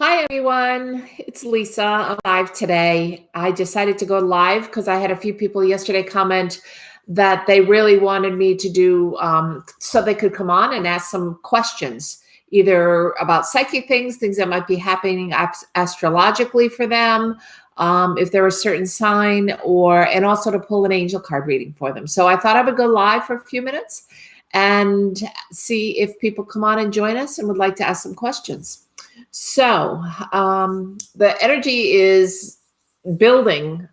Hi, everyone. It's Lisa. I'm live today. I decided to go live because I had a few people yesterday comment that they really wanted me to do so they could come on and ask some questions, either about psychic things, things that might be happening astrologically for them, if they're a certain sign, and also to pull an angel card reading for them. So I thought I would go live for a few minutes and see if people come on and join us and would like to ask some questions. So the energy is building,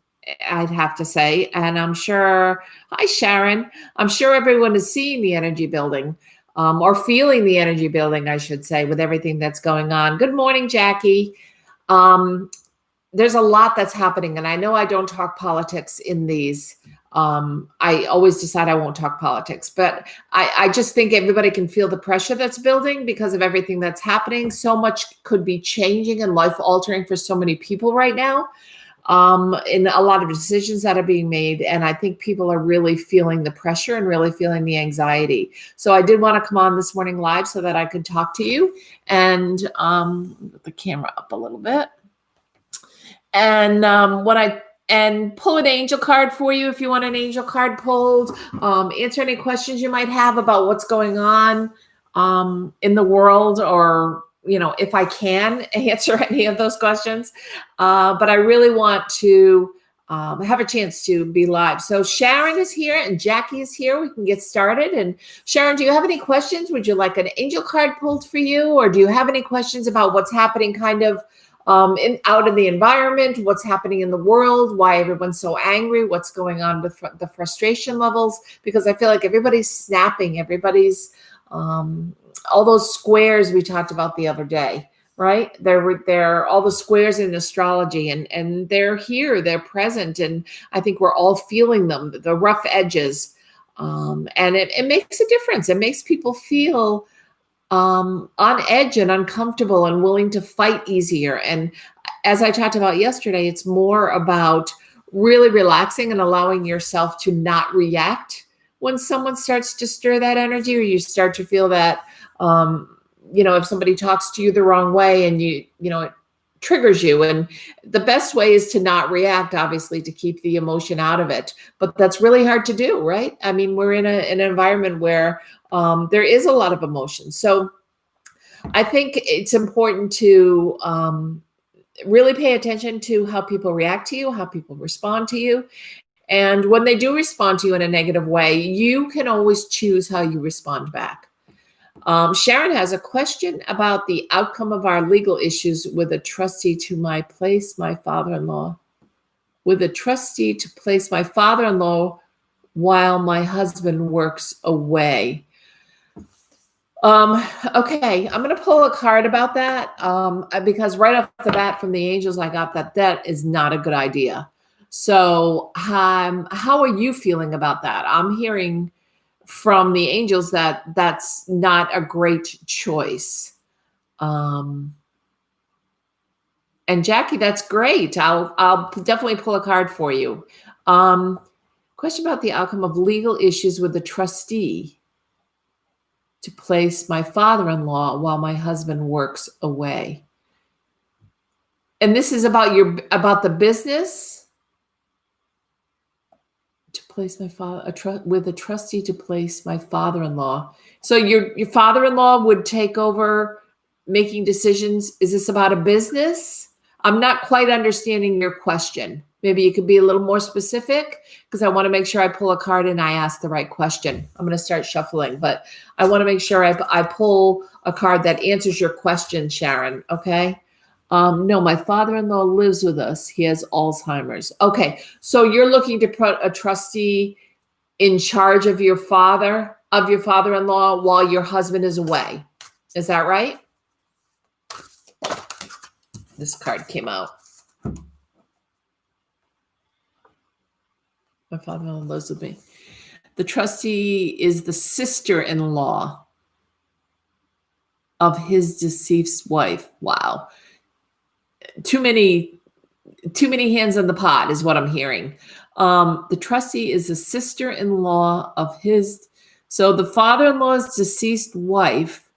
I'd have to say. And I'm sure, hi, Sharon. I'm sure everyone is seeing the energy building or feeling the energy building, I should say, with everything that's going on. Good morning, Jackie. There's a lot that's happening. And I know I don't talk politics in these. I always decide I won't talk politics, but I just think everybody can feel the pressure that's building because of everything that's happening. So much could be changing and life altering for so many people right now, in a lot of decisions that are being made. And I think people are really feeling the pressure and really feeling the anxiety. So I did want to come on this morning live so that I could talk to you and put the camera up a little bit. And and pull an angel card for you if you want an angel card pulled. Answer any questions you might have about what's going on in the world, or if I can answer any of those questions. But I really want to have a chance to be live. So Sharon is here and Jackie is here. We can get started. And Sharon, do you have any questions? Would you like an angel card pulled for you, or do you have any questions about what's happening kind of out in the environment, what's happening in the world, why everyone's so angry, what's going on with the frustration levels? Because I feel like everybody's snapping, everybody's all those squares we talked about the other day, right? They're all the squares in astrology, and they're here, they're present, and I think we're all feeling them, the rough edges, and it makes a difference. It makes people feel on edge and uncomfortable and willing to fight easier. And as I talked about yesterday, it's more about really relaxing and allowing yourself to not react when someone starts to stir that energy, or you start to feel that, if somebody talks to you the wrong way and it triggers you. And the best way is to not react, obviously, to keep the emotion out of it. But that's really hard to do, right? I mean, we're in an environment where there is a lot of emotion. So I think it's important to really pay attention to how people react to you, how people respond to you. And when they do respond to you in a negative way, you can always choose how you respond back. Sharon has a question about the outcome of our legal issues with a trustee to place my father-in-law. With a trustee to place my father-in-law while my husband works away. Okay, I'm going to pull a card about that because right off the bat from the angels, I got that is not a good idea. So how are you feeling about that? I'm hearing from the angels that that's not a great choice. And Jackie, that's great. I'll definitely pull a card for you. Question about the outcome of legal issues with the trustee to place my father-in-law while my husband works away. And this is about the business. To place my father with a trustee to place my father-in-law. So your father-in-law would take over making decisions. Is this about a business? I'm not quite understanding your question. Maybe you could be a little more specific, because I want to make sure I pull a card and I ask the right question. I'm going to start shuffling, but I want to make sure I pull a card that answers your question, Sharon. Okay. No, my father-in-law lives with us. He has Alzheimer's. Okay. So you're looking to put a trustee in charge of your father-in-law while your husband is away. Is that right? This card came out. My father-in-law lives with me. The trustee is the sister-in-law of his deceased wife. Wow. Too many hands in the pot is what I'm hearing. The trustee is the sister-in-law of his. So the father-in-law's deceased wife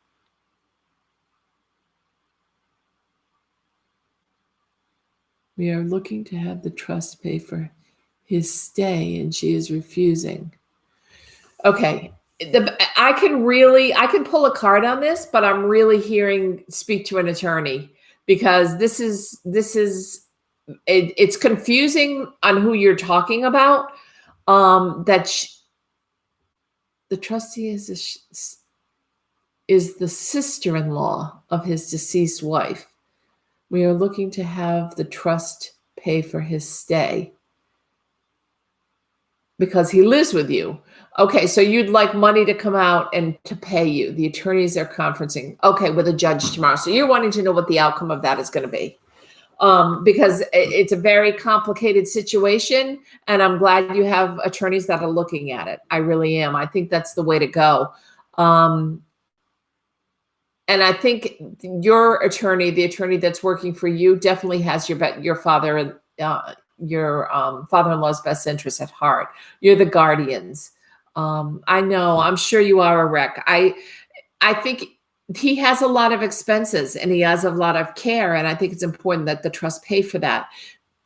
We are looking to have the trust pay for his stay, and she is refusing. Okay. I can pull a card on this, but I'm really hearing speak to an attorney, because it's confusing on who you're talking about. The trustee is the sister-in-law of his deceased wife. We are looking to have the trust pay for his stay because he lives with you. Okay, so you'd like money to come out and to pay you. The attorneys are conferencing, okay, with a judge tomorrow. So you're wanting to know what the outcome of that is going to be. Because it's a very complicated situation, and I'm glad you have attorneys that are looking at it. I really am. I think that's the way to go. And I think your attorney, the attorney that's working for you, definitely has your father-in-law's best interest at heart. You're the guardians. I know. I'm sure you are a wreck. I think he has a lot of expenses and he has a lot of care, and I think it's important that the trust pay for that.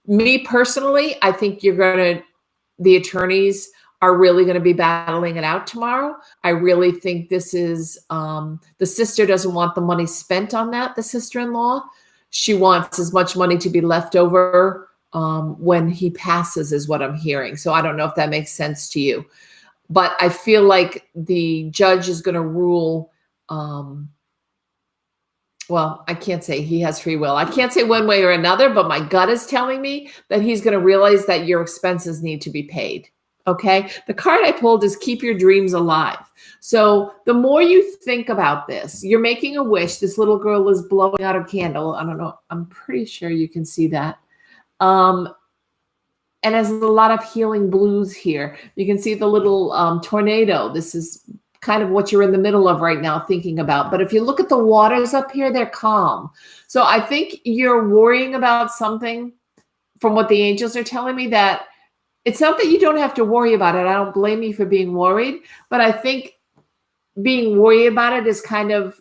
Me personally, I think the attorneys are really going to be battling it out tomorrow. I really think this is, the sister doesn't want the money spent on that, the sister-in-law. She wants as much money to be left over when he passes, is what I'm hearing. So I don't know if that makes sense to you. But I feel like the judge is going to rule, well, I can't say he has free will. I can't say one way or another, but my gut is telling me that he's going to realize that your expenses need to be paid. Okay. The card I pulled is keep your dreams alive. So the more you think about this, you're making a wish. This little girl is blowing out a candle. I don't know. I'm pretty sure you can see that. And there's a lot of healing blues here. You can see the little tornado. This is kind of what you're in the middle of right now thinking about. But if you look at the waters up here, they're calm. So I think you're worrying about something, from what the angels are telling me, that it's not that you don't have to worry about it. I don't blame you for being worried, but I think being worried about it is kind of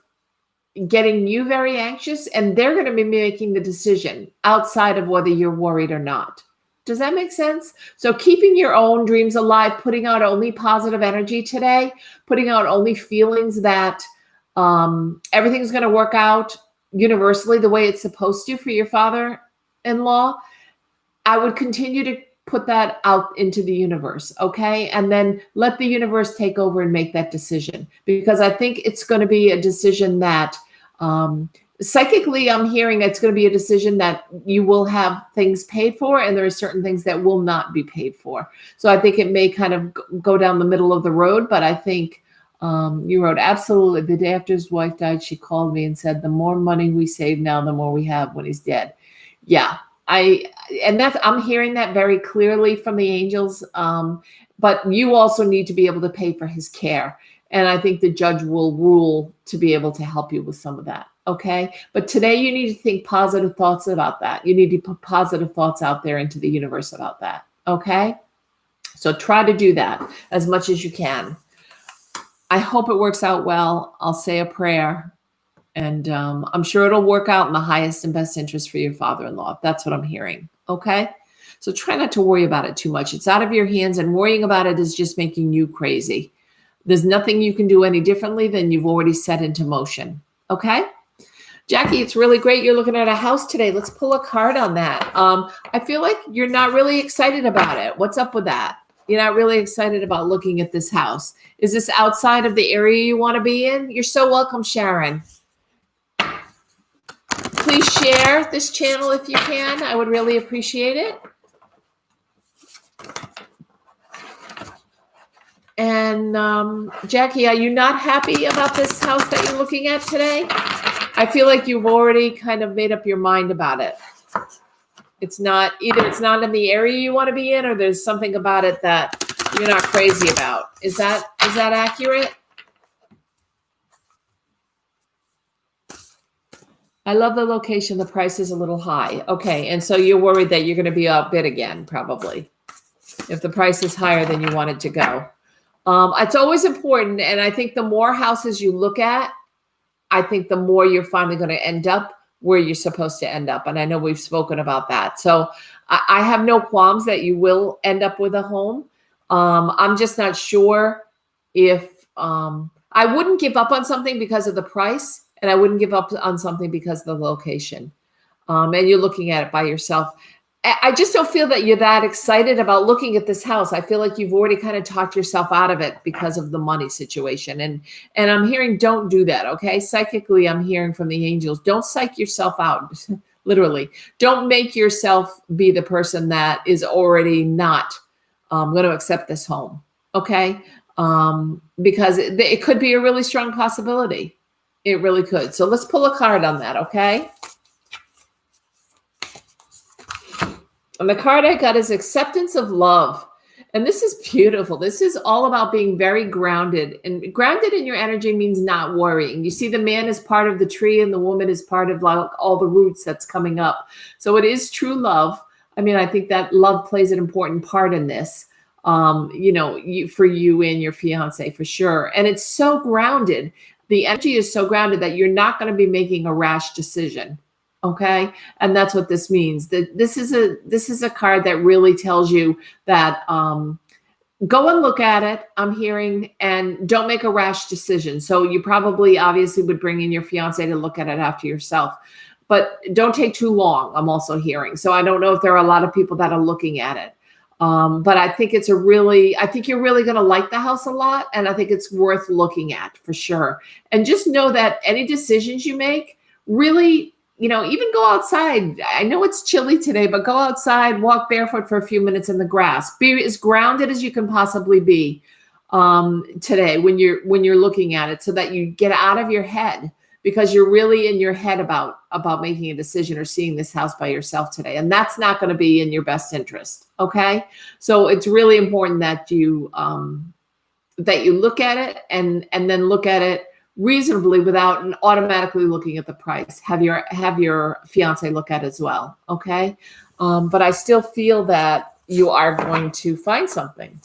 getting you very anxious, and they're going to be making the decision outside of whether you're worried or not. Does that make sense? So keeping your own dreams alive, putting out only positive energy today, putting out only feelings that everything's going to work out universally the way it's supposed to for your father-in-law. I would continue to put that out into the universe, okay? And then let the universe take over and make that decision, because I think it's going to be a decision that psychically, I'm hearing it's going to be a decision that you will have things paid for, and there are certain things that will not be paid for. So I think it may kind of go down the middle of the road, but I think you wrote, absolutely. The day after his wife died, she called me and said, the more money we save now, the more we have when he's dead. Yeah, I'm hearing that very clearly from the angels. But you also need to be able to pay for his care. And I think the judge will rule to be able to help you with some of that. Okay. But today you need to think positive thoughts about that. You need to put positive thoughts out there into the universe about that. Okay. So try to do that as much as you can. I hope it works out well. I'll say a prayer, and I'm sure it'll work out in the highest and best interest for your father-in-law. That's what I'm hearing. Okay. So try not to worry about it too much. It's out of your hands, and worrying about it is just making you crazy. There's nothing you can do any differently than you've already set into motion. Okay. Jackie, it's really great you're looking at a house today. Let's pull a card on that. I feel like you're not really excited about it. What's up with that? You're not really excited about looking at this house. Is this outside of the area you want to be in? You're so welcome, Sharon. Please share this channel if you can. I would really appreciate it. And Jackie, are you not happy about this house that you're looking at today? I feel like you've already kind of made up your mind about it. It's not in the area you want to be in, or there's something about it that you're not crazy about. Is that accurate? I love the location. The price is a little high. Okay. And so you're worried that you're going to be outbid again, probably. If the price is higher than you want it to go. It's always important. And I think the more houses you look at, I think the more you're finally going to end up where you're supposed to end up. And I know we've spoken about that. So I have no qualms that you will end up with a home. I'm just not sure if I wouldn't give up on something because of the price, and I wouldn't give up on something because of the location. And you're looking at it by yourself. I just don't feel that you're that excited about looking at this house. I feel like you've already kind of talked yourself out of it because of the money situation. And I'm hearing, don't do that, okay? Psychically, I'm hearing from the angels, don't psych yourself out, literally. Don't make yourself be the person that is already not going to accept this home, okay? Because it could be a really strong possibility. It really could. So let's pull a card on that, okay? And the card I got is acceptance of love. And this is beautiful. This is all about being very grounded. And grounded in your energy means not worrying. You see, the man is part of the tree and the woman is part of like all the roots that's coming up. So it is true love. I mean, I think that love plays an important part in this, for you and your fiance for sure. And it's so grounded. The energy is so grounded that you're not going to be making a rash decision. Okay. And that's what this means. This is a card that really tells you that go and look at it. I'm hearing, and don't make a rash decision. So you probably obviously would bring in your fiance to look at it after yourself, but don't take too long. I'm also hearing. So I don't know if there are a lot of people that are looking at it. But I think I think you're really going to like the house a lot. And I think it's worth looking at for sure. And just know that any decisions you make, really, even go outside. I know it's chilly today, but go outside, walk barefoot for a few minutes in the grass. Be as grounded as you can possibly be today when you're looking at it, so that you get out of your head, because you're really in your head about making a decision or seeing this house by yourself today. And that's not going to be in your best interest. Okay. So it's really important that you look at it and then look at it reasonably without automatically looking at the price. Have your fiance look at it as well. Okay. But I still feel that you are going to find something.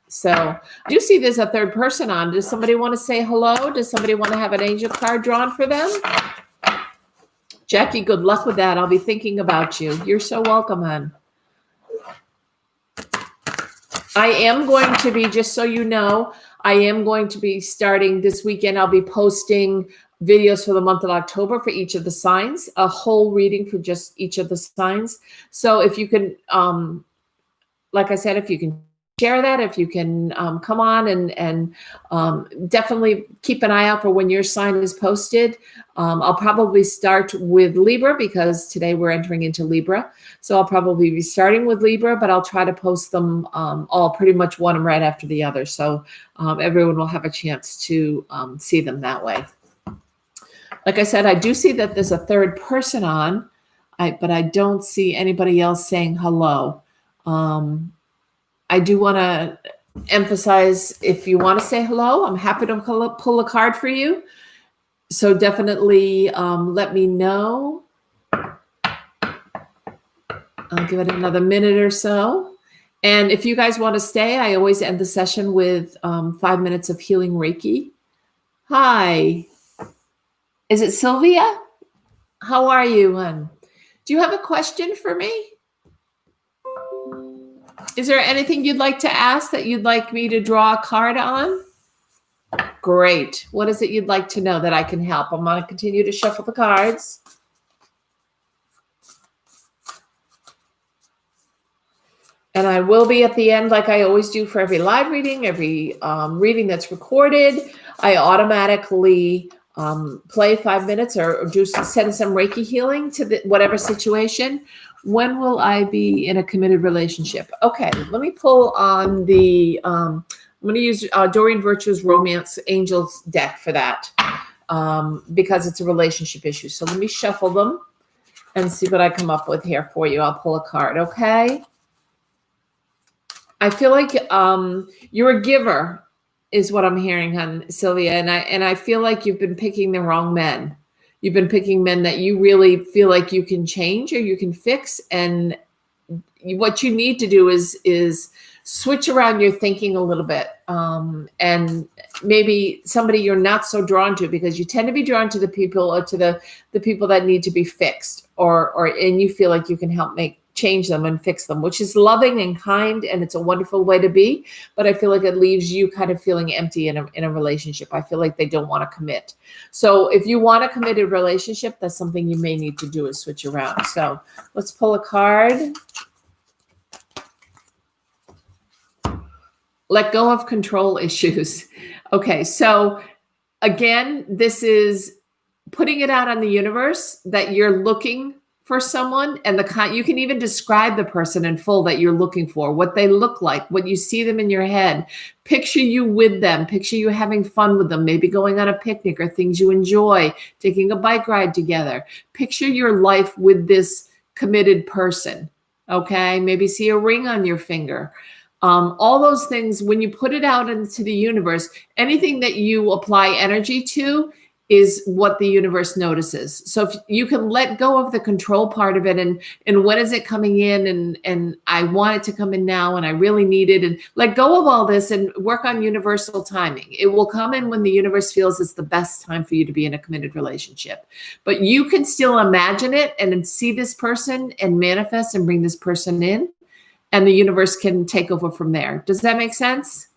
So I do see there's a third person on. Does somebody want to say hello? Does somebody want to have an angel card drawn for them? Jackie, good luck with that. I'll be thinking about you. You're so welcome, hon. I am going to be, just so you know, I am going to be starting this weekend. I'll be posting videos for the month of October for each of the signs, a whole reading for just each of the signs. So if you can, like I said, if you can share that, if you can come on and definitely keep an eye out for when your sign is posted. I'll probably start with Libra, because today we're entering into Libra. So I'll probably be starting with Libra, but I'll try to post them all pretty much one right after the other. So everyone will have a chance to see them that way. Like I said, I do see that there's a third person on, but I don't see anybody else saying hello. I do want to emphasize, if you want to say hello, I'm happy to pull a card for you. So definitely let me know. I'll give it another minute or so. And if you guys want to stay, I always end the session with 5 minutes of healing Reiki. Hi. Is it Sylvia? How are you, hon? Do you have a question for me? Is there anything you'd like to ask that you'd like me to draw a card on? Great. What is it you'd like to know that I can help? I'm going to continue to shuffle the cards. And I will be at the end, like I always do for every live reading, every reading that's recorded. I automatically play 5 minutes or do send some Reiki healing to whatever situation. When will I be in a committed relationship? Okay, let me pull on the, I'm going to use Doreen Virtue's Romance Angels deck for that because it's a relationship issue. So let me shuffle them and see what I come up with here for you. I'll pull a card, okay? I feel like you're a giver is what I'm hearing, hon, Sylvia. And I feel like you've been picking the wrong men. You've been picking men that you really feel like you can change or you can fix. And what you need to do is switch around your thinking a little bit, and maybe somebody you're not so drawn to, because you tend to be drawn to the people, or to the people that need to be fixed, or and you feel like you can help make change them and fix them, which is loving and kind, and it's a wonderful way to be. But I feel like it leaves you kind of feeling empty in a relationship. I feel like they don't want to commit. So if you want a committed relationship, that's something you may need to do, is switch around. So let's pull a card. Let go of control issues. Okay, so again, this is putting it out on the universe that you're looking for someone, and you can even describe the person in full that you're looking for, what they look like, what you see them in your head. Picture you with them, picture you having fun with them, maybe going on a picnic or things you enjoy, taking a bike ride together. Picture your life with this committed person. Okay, maybe see a ring on your finger. All those things, when you put it out into the universe, anything that you apply energy to is what the universe notices. So if you can let go of the control part of it, and when is it coming in, and I want it to come in now, and I really need it, and let go of all this and work on universal timing. It will come in when the universe feels it's the best time for you to be in a committed relationship. But you can still imagine it and see this person and manifest and bring this person in, and the universe can take over from there. Does that make sense?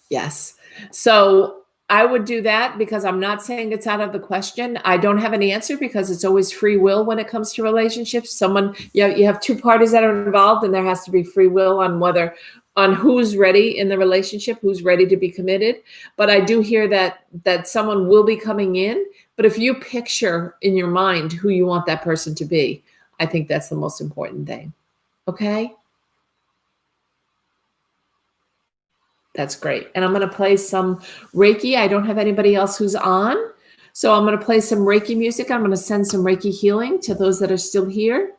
Yes. So I would do that, because I'm not saying it's out of the question. I don't have an answer, because it's always free will when it comes to relationships. You have two parties that are involved, and there has to be free will on who's ready in the relationship, who's ready to be committed. But I do hear that someone will be coming in. But if you picture in your mind who you want that person to be, I think that's the most important thing. Okay? That's great. And I'm going to play some Reiki. I don't have anybody else who's on. So I'm going to play some Reiki music. I'm going to send some Reiki healing to those that are still here.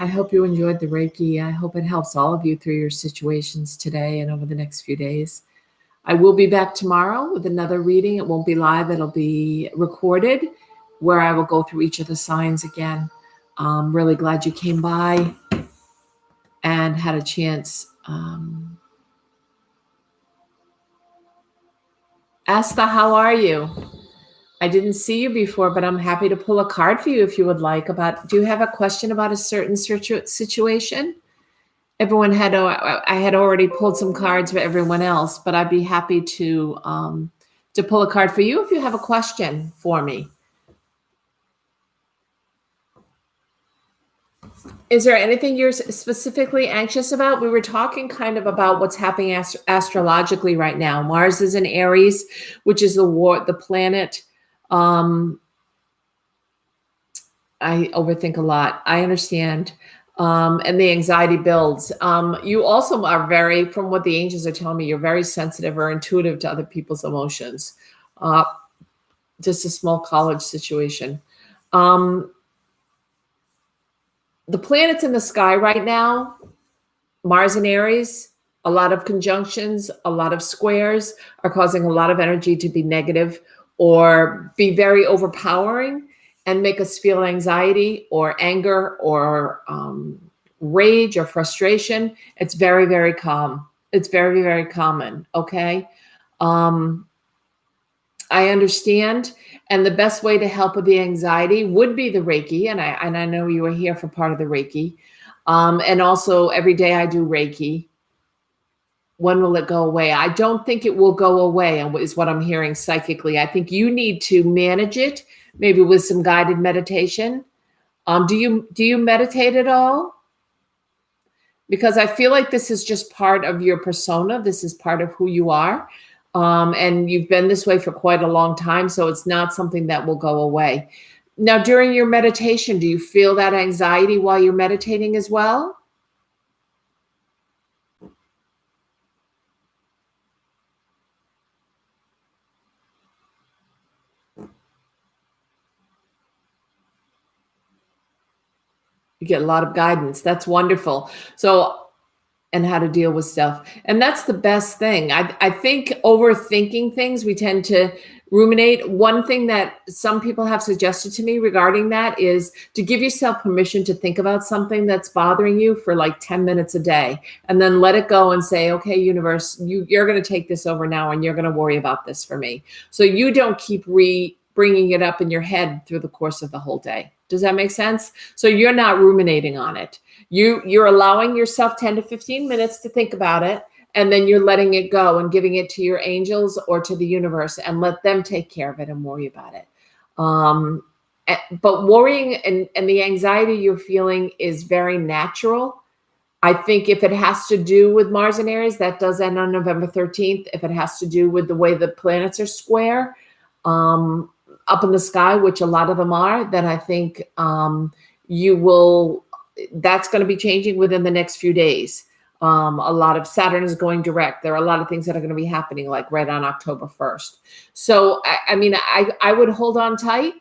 I hope you enjoyed the Reiki. I hope it helps all of you through your situations today and over the next few days. I will be back tomorrow with another reading. It won't be live, it'll be recorded, where I will go through each of the signs again. Really glad you came by and had a chance. Asta, how are you? I didn't see you before, but I'm happy to pull a card for you if you would like. Do you have a question about a certain situation? I had already pulled some cards for everyone else, but I'd be happy to pull a card for you if you have a question for me. Is there anything you're specifically anxious about? We were talking kind of about what's happening astrologically right now. Mars is in Aries, which is the planet. I overthink a lot. I understand. And the anxiety builds. You also are from what the angels are telling me, you're very sensitive or intuitive to other people's emotions. Just a small college situation. The planets in the sky right now, Mars and Aries, a lot of conjunctions, a lot of squares are causing a lot of energy to be negative or be very overpowering and make us feel anxiety or anger or rage or frustration. It's very, very calm. It's very, very common. Okay. I understand. And the best way to help with the anxiety would be the Reiki. And I know you were here for part of the Reiki. And also every day I do Reiki. When will it go away? I don't think it will go away, is what I'm hearing psychically. I think you need to manage it, maybe with some guided meditation. Do you meditate at all? Because I feel like this is just part of your persona. This is part of who you are. And you've been this way for quite a long time, so it's not something that will go away. Now, during your meditation, do you feel that anxiety while you're meditating as well? You get a lot of guidance. That's wonderful. And how to deal with stuff. And that's the best thing. I think overthinking things, we tend to ruminate. One thing that some people have suggested to me regarding that is to give yourself permission to think about something that's bothering you for like 10 minutes a day, and then let it go and say, okay, universe, you're going to take this over now, and you're going to worry about this for me. So you don't keep bringing it up in your head through the course of the whole day. Does that make sense? So you're not ruminating on it. You're allowing yourself 10 to 15 minutes to think about it, and then you're letting it go and giving it to your angels or to the universe and let them take care of it and worry about it. But worrying and the anxiety you're feeling is very natural. I think if it has to do with Mars and Aries, that does end on November 13th. If it has to do with the way the planets are square, up in the sky, which a lot of them are, then I think that's going to be changing within the next few days. A lot of Saturn is going direct. There are a lot of things that are going to be happening like right on October 1st. So, I would hold on tight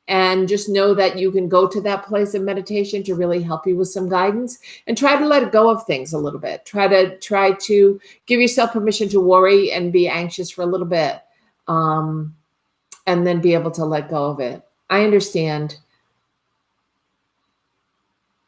and just know that you can go to that place of meditation to really help you with some guidance, and try to let go of things a little bit. Try to give yourself permission to worry and be anxious for a little bit. And then be able to let go of it. I understand.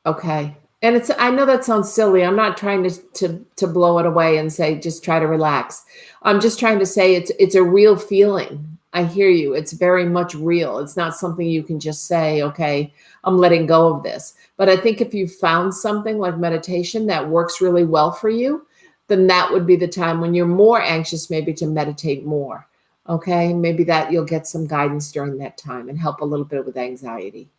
Okay. And I know that sounds silly. I'm not trying to blow it away and say, just try to relax. I'm just trying to say it's a real feeling. I hear you. It's very much real. It's not something you can just say, okay, I'm letting go of this. But I think if you found something like meditation that works really well for you, then that would be the time when you're more anxious, maybe to meditate more. Okay, maybe that you'll get some guidance during that time and help a little bit with anxiety.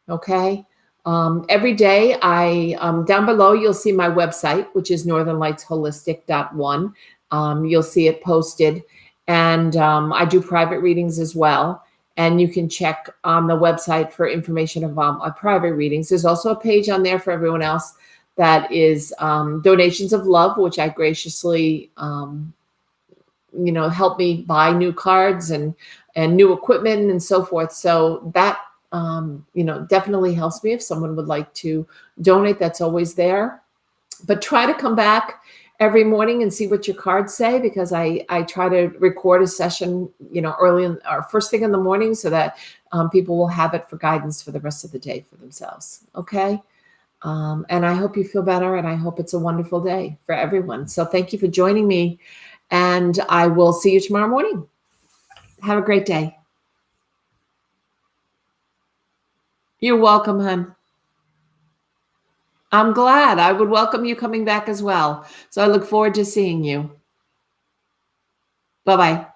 Okay, every day down below, you'll see my website, which is northernlightsholistic.one. You'll see it posted, and I do private readings as well. And you can check on the website for information about my private readings. There's also a page on there for everyone else that is donations of love, which I graciously help me buy new cards and new equipment and so forth. So that definitely helps me if someone would like to donate. That's always there. But try to come back every morning and see what your cards say, because I try to record a session, early in or first thing in the morning, so that people will have it for guidance for the rest of the day for themselves. Okay. And I hope you feel better, and I hope it's a wonderful day for everyone. So thank you for joining me, and I will see you tomorrow morning. Have a great day. You're welcome, hon. I'm glad. I would welcome you coming back as well. So I look forward to seeing you. Bye bye.